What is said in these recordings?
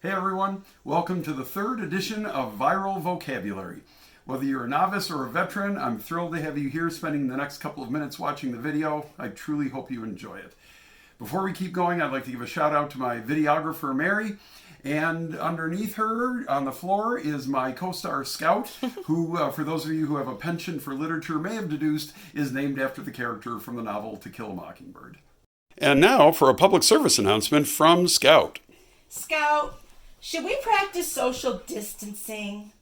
Hey everyone, welcome to the third edition of Viral Vocabulary. Whether you're a novice or a veteran, I'm thrilled to have you here spending the next couple of minutes watching the video. I truly hope you enjoy it. Before we keep going, I'd like to give a shout out to my videographer, Mary. And underneath her on the floor is my co-star Scout, who, for those of you who have a penchant for literature may have deduced, is named after the character from the novel To Kill a Mockingbird. And now for a public service announcement from Scout. Scout, should we practice social distancing?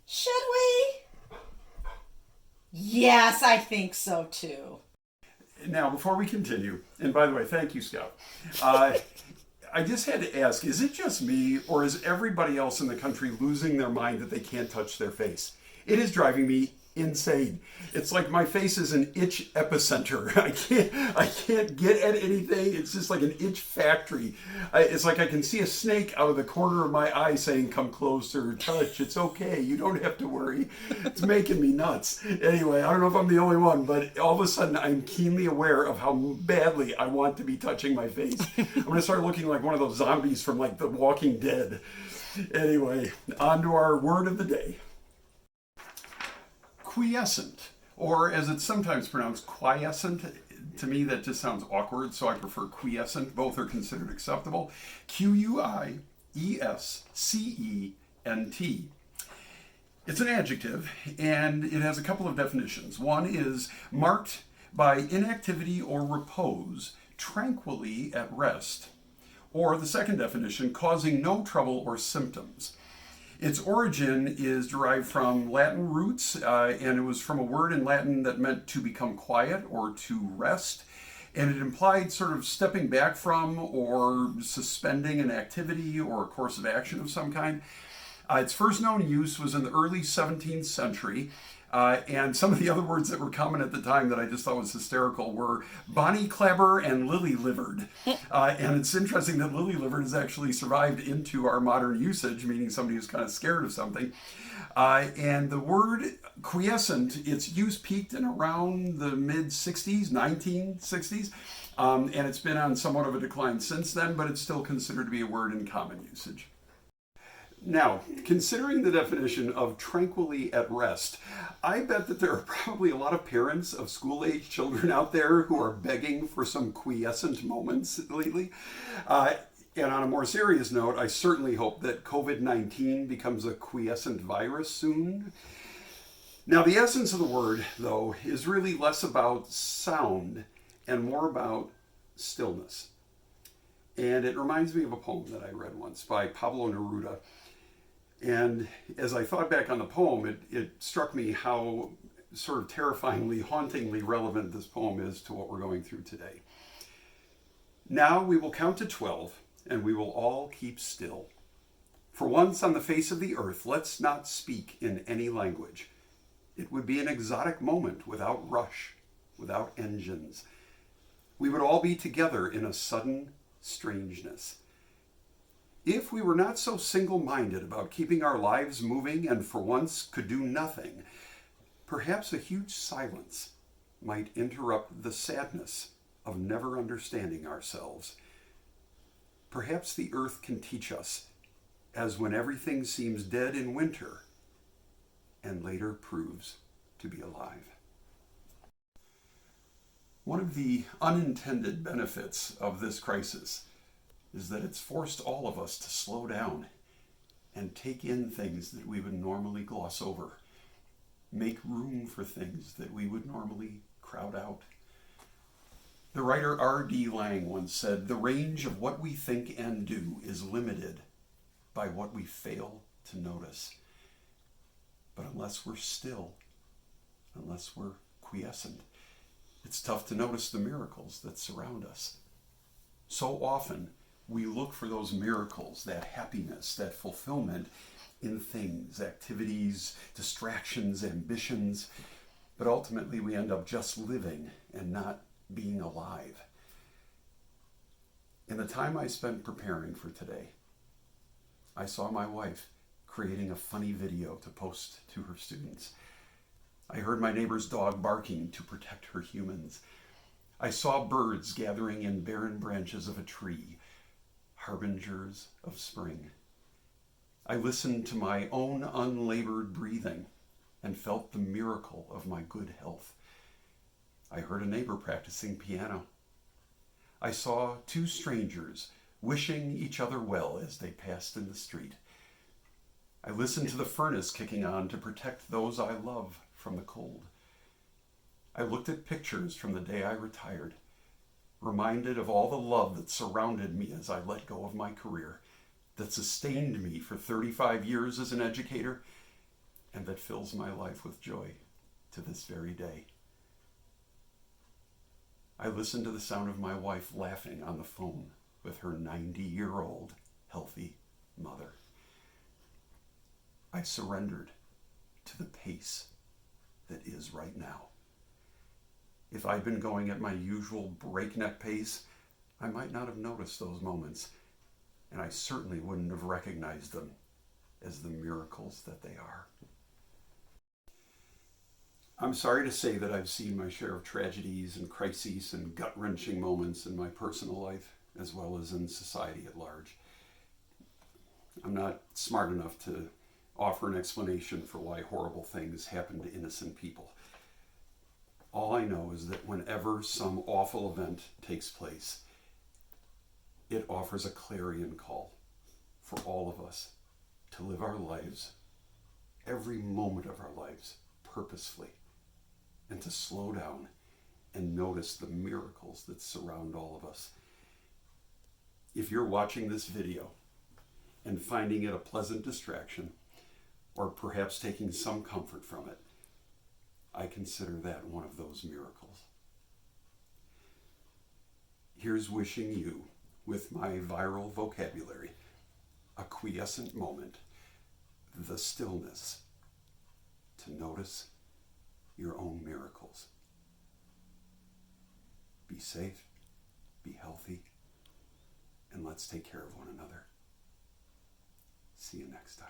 Should we? Yes, I think so too. Now, before we continue, and by the way, thank you, Scout. I just had to ask, is it just me, or is everybody else in the country losing their mind that they can't touch their face? It is driving me insane. It's like my face is an itch epicenter. I can't get at anything. It's just like an itch factory. It's like I can see a snake out of the corner of my eye saying, "Come closer, touch. It's okay. You don't have to worry." It's making me nuts. Anyway, I don't know if I'm the only one, but all of a sudden I'm keenly aware of how badly I want to be touching my face. I'm going to start looking like one of those zombies from like The Walking Dead. Anyway, on to our word of the day. Quiescent, or as it's sometimes pronounced, quiescent. To me, that just sounds awkward, so I prefer quiescent. Both are considered acceptable. Quiescent. It's an adjective, and it has a couple of definitions. One is marked by inactivity or repose, tranquilly at rest. Or the second definition, causing no trouble or symptoms. Its origin is derived from Latin roots, and it was from a word in Latin that meant to become quiet or to rest. And it implied sort of stepping back from or suspending an activity or a course of action of some kind. Its first known use was in the early 17th century. And some of the other words that were common at the time that I just thought was hysterical were bonny clabber and lily-livered. And it's interesting that lily-livered has actually survived into our modern usage, meaning somebody who's kind of scared of something. And the word quiescent, its use peaked in around the mid-60s, 1960s. And it's been on somewhat of a decline since then, but it's still considered to be a word in common usage. Now, considering the definition of tranquilly at rest, I bet that there are probably a lot of parents of school-age children out there who are begging for some quiescent moments lately. And on a more serious note, I certainly hope that COVID-19 becomes a quiescent virus soon. Now, the essence of the word, though, is really less about sound and more about stillness. And it reminds me of a poem that I read once by Pablo Neruda. And as I thought back on the poem, it struck me how sort of terrifyingly, hauntingly relevant this poem is to what we're going through today. Now we will count to 12, and we will all keep still. For once on the face of the earth, let's not speak in any language. It would be an exotic moment without rush, without engines. We would all be together in a sudden strangeness. If we were not so single-minded about keeping our lives moving and for once could do nothing, perhaps a huge silence might interrupt the sadness of never understanding ourselves. Perhaps the earth can teach us, as when everything seems dead in winter and later proves to be alive. One of the unintended benefits of this crisis is that it's forced all of us to slow down and take in things that we would normally gloss over, make room for things that we would normally crowd out. The writer R.D. Laing once said, "The range of what we think and do is limited by what we fail to notice." But unless we're still, unless we're quiescent, it's tough to notice the miracles that surround us. So often, we look for those miracles, that happiness, that fulfillment in things, activities, distractions, ambitions, but ultimately we end up just living and not being alive. In the time I spent preparing for today, I saw my wife creating a funny video to post to her students. I heard my neighbor's dog barking to protect her humans. I saw birds gathering in barren branches of a tree. harbingers of spring. I listened to my own unlabored breathing and felt the miracle of my good health. I heard a neighbor practicing piano. I saw two strangers wishing each other well as they passed in the street. I listened to the furnace kicking on to protect those I love from the cold. I looked at pictures from the day I retired, reminded of all the love that surrounded me as I let go of my career, that sustained me for 35 years as an educator, and that fills my life with joy to this very day. I listened to the sound of my wife laughing on the phone with her 90-year-old healthy mother. I surrendered to the pace that is right now. If I'd been going at my usual breakneck pace, I might not have noticed those moments, and I certainly wouldn't have recognized them as the miracles that they are. I'm sorry to say that I've seen my share of tragedies and crises and gut-wrenching moments in my personal life, as well as in society at large. I'm not smart enough to offer an explanation for why horrible things happen to innocent people. All I know is that whenever some awful event takes place, it offers a clarion call for all of us to live our lives, every moment of our lives, purposefully, and to slow down and notice the miracles that surround all of us. If you're watching this video and finding it a pleasant distraction, or perhaps taking some comfort from it, I consider that one of those miracles. Here's wishing you, with my viral vocabulary, a quiescent moment, the stillness, to notice your own miracles. Be safe, be healthy, and let's take care of one another. See you next time.